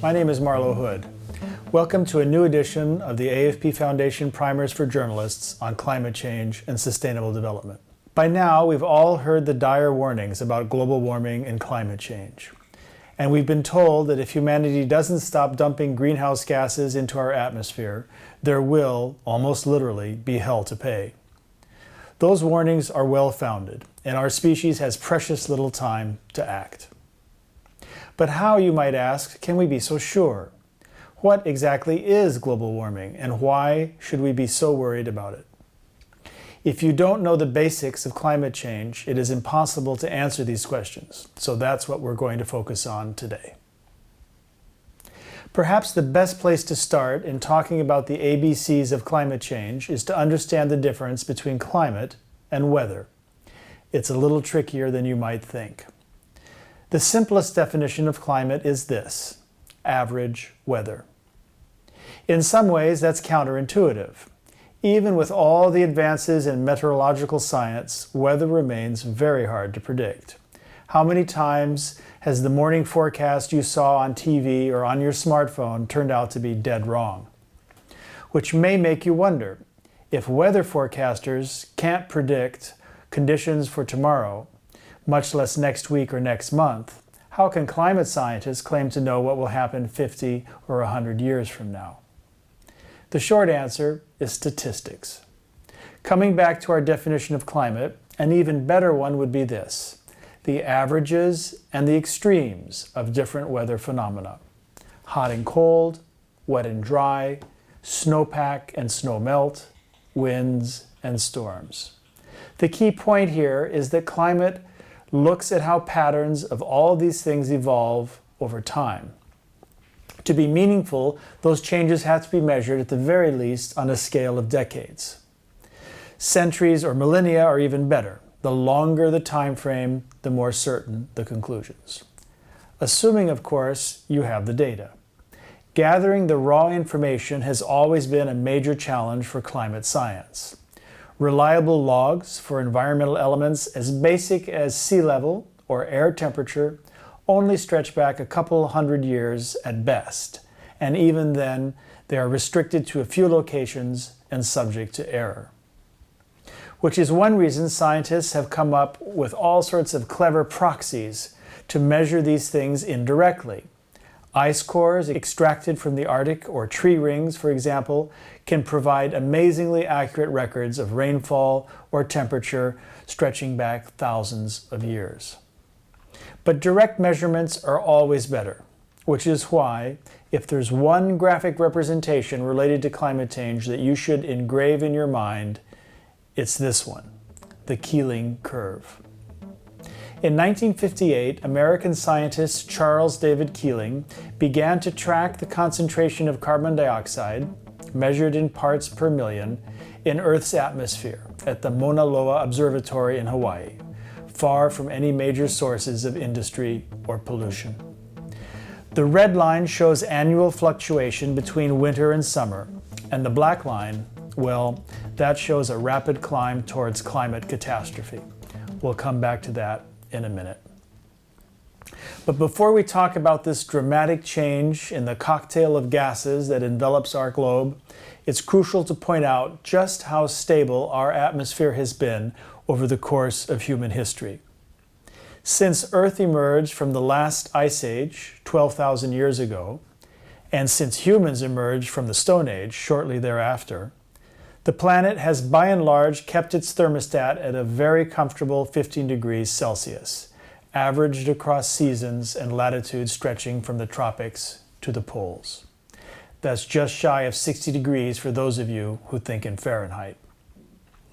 My name is Marlo Hood. Welcome to a new edition of the AFP Foundation Primers for Journalists on Climate Change and Sustainable Development. By now, we've all heard the dire warnings about global warming and climate change. And we've been told that if humanity doesn't stop dumping greenhouse gases into our atmosphere, there will, almost literally, be hell to pay. Those warnings are well-founded, and our species has precious little time to act. But how, you might ask, can we be so sure? What exactly is global warming, and why should we be so worried about it? If you don't know the basics of climate change, it is impossible to answer these questions, so that's what we're going to focus on today. Perhaps the best place to start in talking about the ABCs of climate change is to understand the difference between climate and weather. It's a little trickier than you might think. The simplest definition of climate is this: average weather. In some ways, that's counterintuitive. Even with all the advances in meteorological science, weather remains very hard to predict. How many times has the morning forecast you saw on TV or on your smartphone turned out to be dead wrong? Which may make you wonder, if weather forecasters can't predict conditions for tomorrow, much less next week or next month, how can climate scientists claim to know what will happen 50 or 100 years from now? The short answer is statistics. Coming back to our definition of climate, an even better one would be this: the averages and the extremes of different weather phenomena. Hot and cold, wet and dry, snowpack and snowmelt, winds and storms. The key point here is that climate looks at how patterns of all these things evolve over time. To be meaningful, those changes have to be measured at the very least on a scale of decades. Centuries or millennia are even better. The longer the time frame, the more certain the conclusions. Assuming, of course, you have the data. Gathering the raw information has always been a major challenge for climate science. Reliable logs for environmental elements as basic as sea level or air temperature only stretch back a couple hundred years at best, and even then they are restricted to a few locations and subject to error. Which is one reason scientists have come up with all sorts of clever proxies to measure these things indirectly. Ice cores extracted from the Arctic or tree rings, for example, can provide amazingly accurate records of rainfall or temperature stretching back thousands of years. But direct measurements are always better, which is why, if there's one graphic representation related to climate change that you should engrave in your mind, it's this one: the Keeling Curve. In 1958, American scientist Charles David Keeling began to track the concentration of carbon dioxide, measured in parts per million, in Earth's atmosphere at the Mauna Loa Observatory in Hawaii, far from any major sources of industry or pollution. The red line shows annual fluctuation between winter and summer, and the black line, well, that shows a rapid climb towards climate catastrophe. We'll come back to that in a minute. But before we talk about this dramatic change in the cocktail of gases that envelops our globe, it's crucial to point out just how stable our atmosphere has been over the course of human history. Since Earth emerged from the last ice age 12,000 years ago, and since humans emerged from the Stone Age shortly thereafter, the planet has by and large kept its thermostat at a very comfortable 15 degrees Celsius, averaged across seasons and latitudes stretching from the tropics to the poles. That's just shy of 60 degrees for those of you who think in Fahrenheit.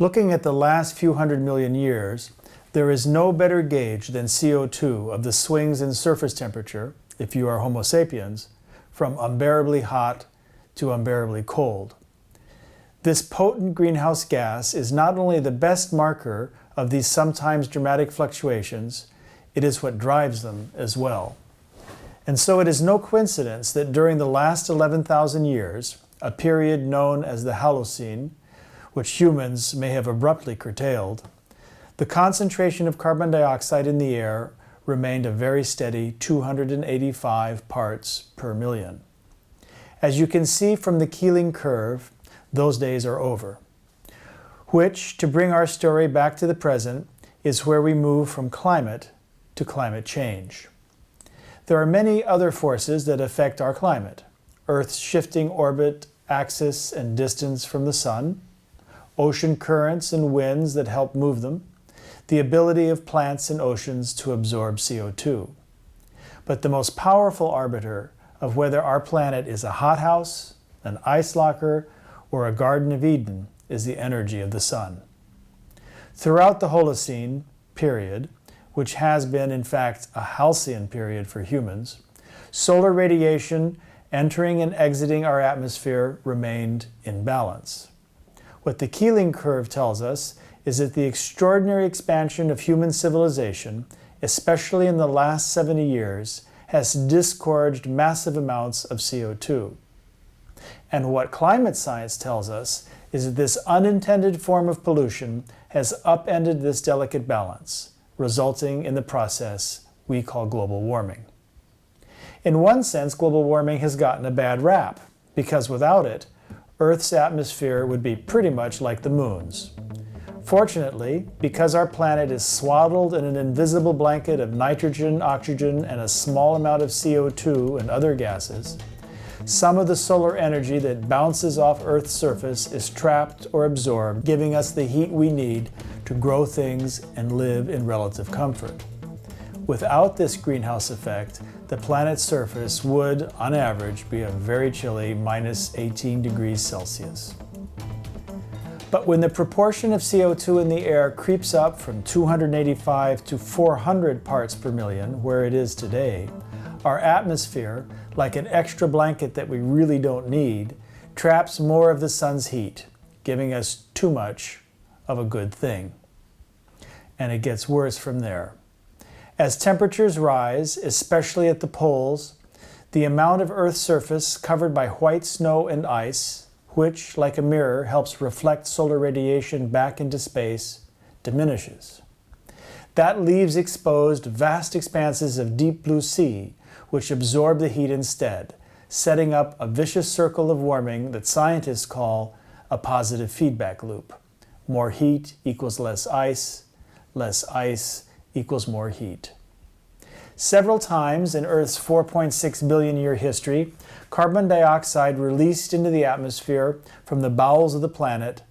Looking at the last few 100 million years, there is no better gauge than CO2 of the swings in surface temperature, if you are Homo sapiens, from unbearably hot to unbearably cold. This potent greenhouse gas is not only the best marker of these sometimes dramatic fluctuations, it is what drives them as well. And so it is no coincidence that during the last 11,000 years, a period known as the Holocene, which humans may have abruptly curtailed, the concentration of carbon dioxide in the air remained a very steady 285 parts per million. As you can see from the Keeling Curve, those days are over. Which, to bring our story back to the present, is where we move from climate to climate change. There are many other forces that affect our climate: Earth's shifting orbit, axis, and distance from the sun, ocean currents and winds that help move them, the ability of plants and oceans to absorb CO2. But the most powerful arbiter of whether our planet is a hothouse, an ice locker, or a Garden of Eden is the energy of the sun. Throughout the Holocene period, which has been in fact a halcyon period for humans, solar radiation entering and exiting our atmosphere remained in balance. What the Keeling Curve tells us is that the extraordinary expansion of human civilization, especially in the last 70 years, has disgorged massive amounts of CO2. And what climate science tells us is that this unintended form of pollution has upended this delicate balance, resulting in the process we call global warming. In one sense, global warming has gotten a bad rap, because without it, Earth's atmosphere would be pretty much like the moon's. Fortunately, because our planet is swaddled in an invisible blanket of nitrogen, oxygen, and a small amount of CO2 and other gases, some of the solar energy that bounces off Earth's surface is trapped or absorbed, giving us the heat we need to grow things and live in relative comfort. Without this greenhouse effect, the planet's surface would, on average, be a very chilly -18 degrees Celsius. But when the proportion of CO2 in the air creeps up from 285 to 400 parts per million, where it is today, our atmosphere, like an extra blanket that we really don't need, traps more of the sun's heat, giving us too much of a good thing. And it gets worse from there. As temperatures rise, especially at the poles, the amount of Earth's surface covered by white snow and ice, which, like a mirror, helps reflect solar radiation back into space, diminishes. That leaves exposed vast expanses of deep blue sea, which absorb the heat instead, setting up a vicious circle of warming that scientists call a positive feedback loop. More heat equals less ice equals more heat. Several times in Earth's 4.6 billion year history, carbon dioxide released into the atmosphere from the bowels of the planet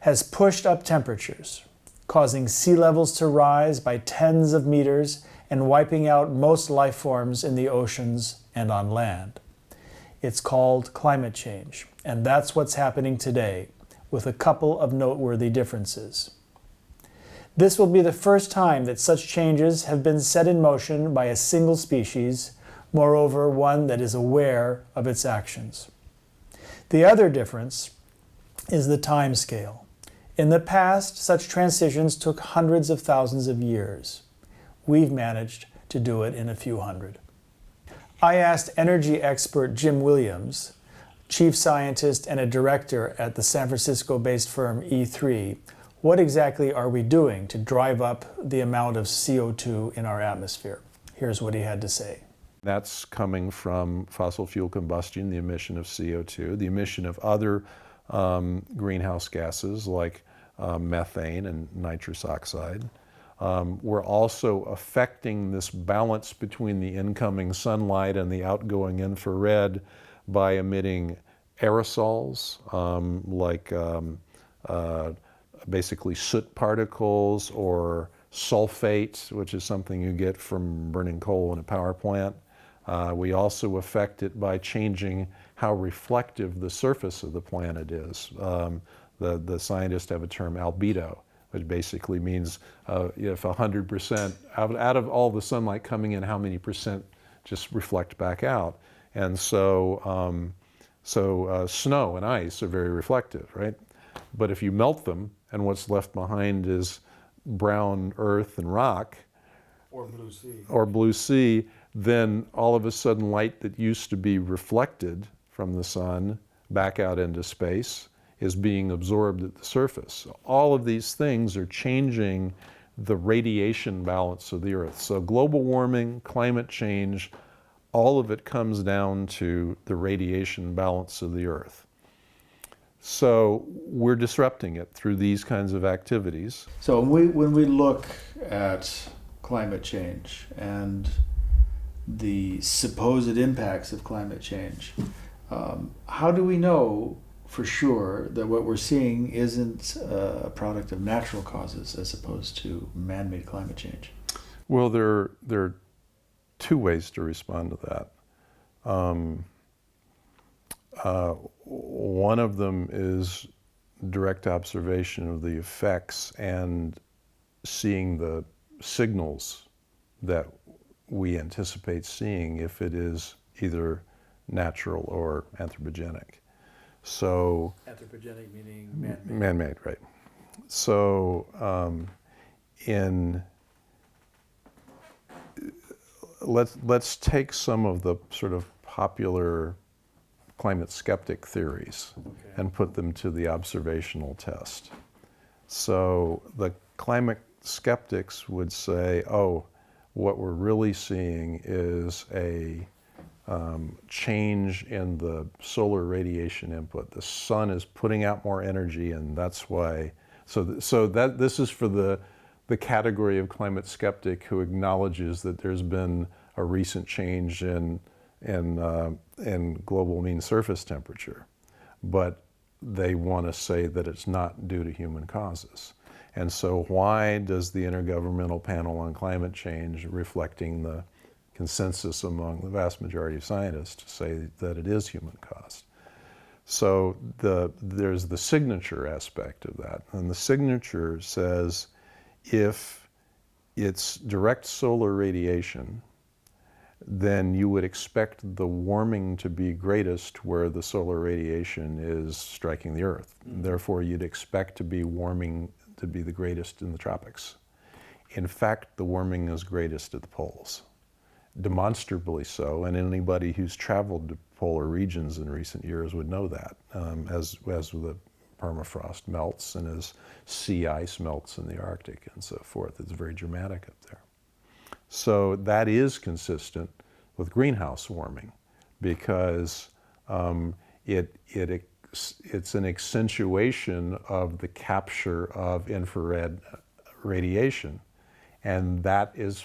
has pushed up temperatures, causing sea levels to rise by tens of meters and wiping out most life forms in the oceans and on land. It's called climate change, and that's what's happening today, with a couple of noteworthy differences. This will be the first time that such changes have been set in motion by a single species, moreover one that is aware of its actions. The other difference is the time scale. In the past, such transitions took hundreds of thousands of years. We've managed to do it in a few hundred. I asked energy expert Jim Williams, chief scientist and a director at the San Francisco-based firm E3, what exactly are we doing to drive up the amount of CO2 in our atmosphere? Here's what he had to say. That's coming from fossil fuel combustion, the emission of CO2, the emission of other greenhouse gases like methane and nitrous oxide. We're also affecting this balance between the incoming sunlight and the outgoing infrared by emitting aerosols like basically soot particles or sulfate, which is something you get from burning coal in a power plant. We also affect it by changing how reflective the surface of the planet is. The scientists have a term albedo, which basically means if 100%, out of all the sunlight coming in, how many percent just reflect back out. And so, snow and ice are very reflective, right? But if you melt them and what's left behind is brown earth and rock, or blue sea, then all of a sudden light that used to be reflected from the sun back out into space is being absorbed at the surface. All of these things are changing the radiation balance of the Earth. So global warming, climate change, all of it comes down to the radiation balance of the Earth. So we're disrupting it through these kinds of activities. So when we look at climate change and the supposed impacts of climate change, how do we know for sure that what we're seeing isn't a product of natural causes as opposed to man-made climate change? Well, there are two ways to respond to that. One of them is direct observation of the effects and seeing the signals that we anticipate seeing if it is either natural or anthropogenic. So Anthropogenic meaning man-made. Man-made, right. So let's take some of the sort of popular climate skeptic theories and put them to the observational test. So the climate skeptics would say, oh, what we're really seeing is a change in the solar radiation input. The sun is putting out more energy, and that's why. So that this is for the category of climate skeptic who acknowledges that there's been a recent change in global mean surface temperature, but they want to say that it's not due to human causes. And so why does the Intergovernmental Panel on Climate Change, reflecting the consensus among the vast majority of scientists, say that it is human caused? So there's the signature aspect of that. And the signature says if it's direct solar radiation, then you would expect the warming to be greatest where the solar radiation is striking the Earth. Therefore, you'd expect to be warming to be the greatest in the tropics. In fact, the warming is greatest at the poles, demonstrably so, and anybody who's traveled to polar regions in recent years would know that, as the permafrost melts and as sea ice melts in the Arctic and so forth. It's very dramatic up there. So that is consistent with greenhouse warming because it's an accentuation of the capture of infrared radiation, and that is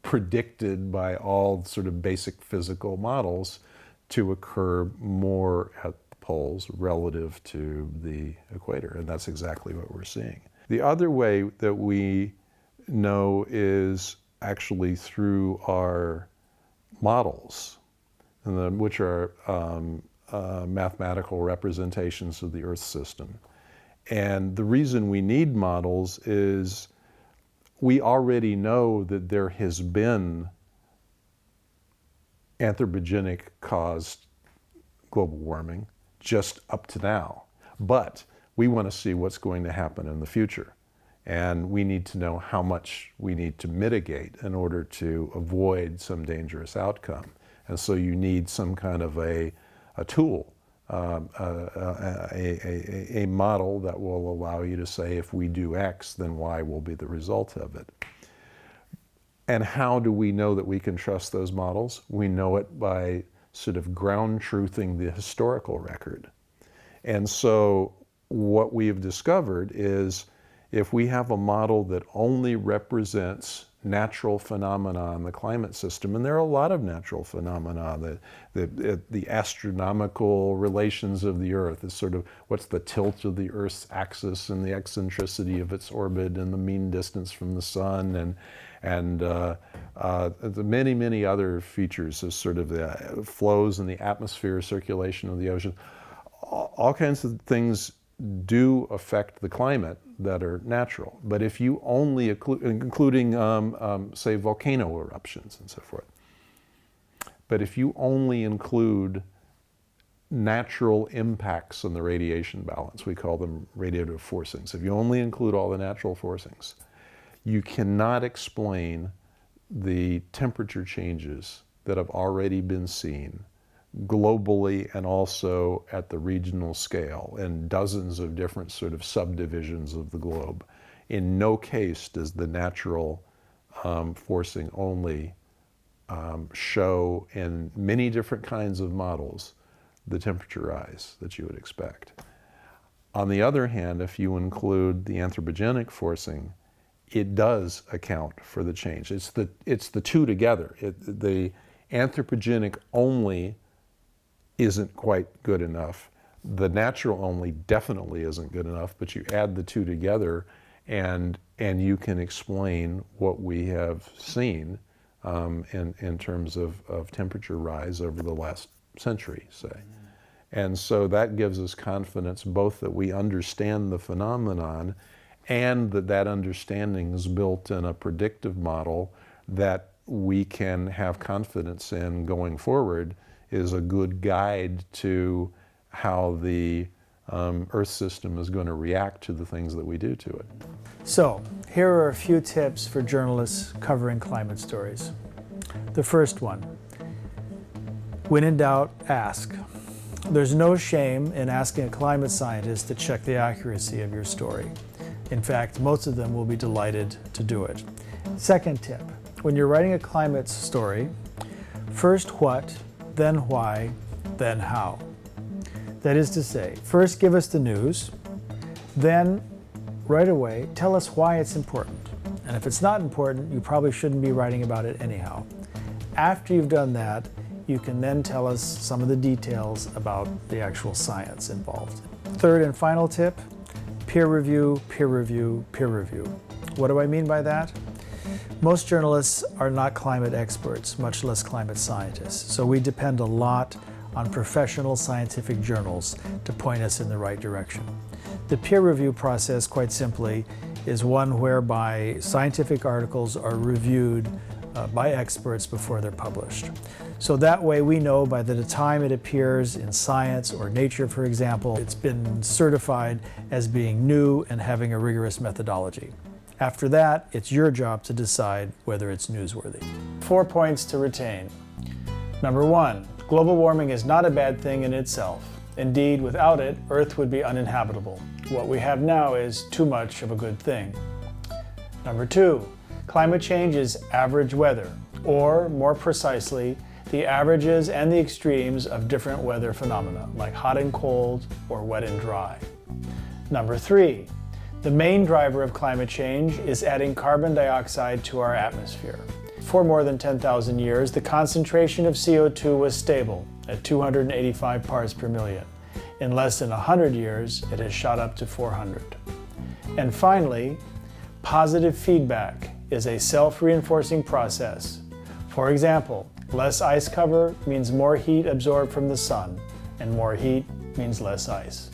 predicted by all sort of basic physical models to occur more at the poles relative to the equator, and that's exactly what we're seeing. The other way that we know is actually through our models, which are mathematical representations of the Earth system. And the reason we need models is we already know that there has been anthropogenic caused global warming just up to now. But we want to see what's going to happen in the future. And we need to know how much we need to mitigate in order to avoid some dangerous outcome. And so you need some kind of a tool, a model that will allow you to say, if we do X, then Y will be the result of it. And how do we know that we can trust those models? We know it by sort of ground truthing the historical record. And so what we have discovered is if we have a model that only represents natural phenomena in the climate system, and there are a lot of natural phenomena, the astronomical relations of the Earth is sort of what's the tilt of the Earth's axis and the eccentricity of its orbit and the mean distance from the sun and the many other features of sort of the flows in the atmosphere, circulation of the ocean. All kinds of things do affect the climate that are natural. But if you only including say volcano eruptions and so forth, but if you only include natural impacts on the radiation balance, we call them radiative forcings. If you only include all the natural forcings, you cannot explain the temperature changes that have already been seen globally and also at the regional scale in dozens of different sort of subdivisions of the globe in no case does the natural forcing only show in many different kinds of models the temperature rise that you would expect. On the other hand, if you include the anthropogenic forcing, it does account for the change. It's the two together. The anthropogenic only isn't quite good enough. The natural only definitely isn't good enough, but you add the two together and you can explain what we have seen in terms of temperature rise over the last century, say. And so that gives us confidence both that we understand the phenomenon and that understanding is built in a predictive model that we can have confidence in going forward is a good guide to how the Earth system is going to react to the things that we do to it. So, here are a few tips for journalists covering climate stories. The first one, when in doubt, ask. There's no shame in asking a climate scientist to check the accuracy of your story. In fact, most of them will be delighted to do it. Second tip, when you're writing a climate story, first what, then why, then how. That is to say, first give us the news, then right away tell us why it's important. And if it's not important, you probably shouldn't be writing about it anyhow. After you've done that, you can then tell us some of the details about the actual science involved. Third and final tip, peer review, peer review, peer review. What do I mean by that? Most journalists are not climate experts, much less climate scientists, so we depend a lot on professional scientific journals to point us in the right direction. The peer review process, quite simply, is one whereby scientific articles are reviewed by experts before they're published. So that way we know by the time it appears in Science or Nature, for example, it's been certified as being new and having a rigorous methodology. After that, it's your job to decide whether it's newsworthy. 4 points to retain. Number 1, global warming is not a bad thing in itself. Indeed, without it, Earth would be uninhabitable. What we have now is too much of a good thing. Number 2, climate change is average weather, or more precisely, the averages and the extremes of different weather phenomena, like hot and cold or wet and dry. Number 3, the main driver of climate change is adding carbon dioxide to our atmosphere. For more than 10,000 years, the concentration of CO2 was stable at 285 parts per million. In less than 100 years, it has shot up to 400. And finally, positive feedback is a self-reinforcing process. For example, less ice cover means more heat absorbed from the sun, and more heat means less ice.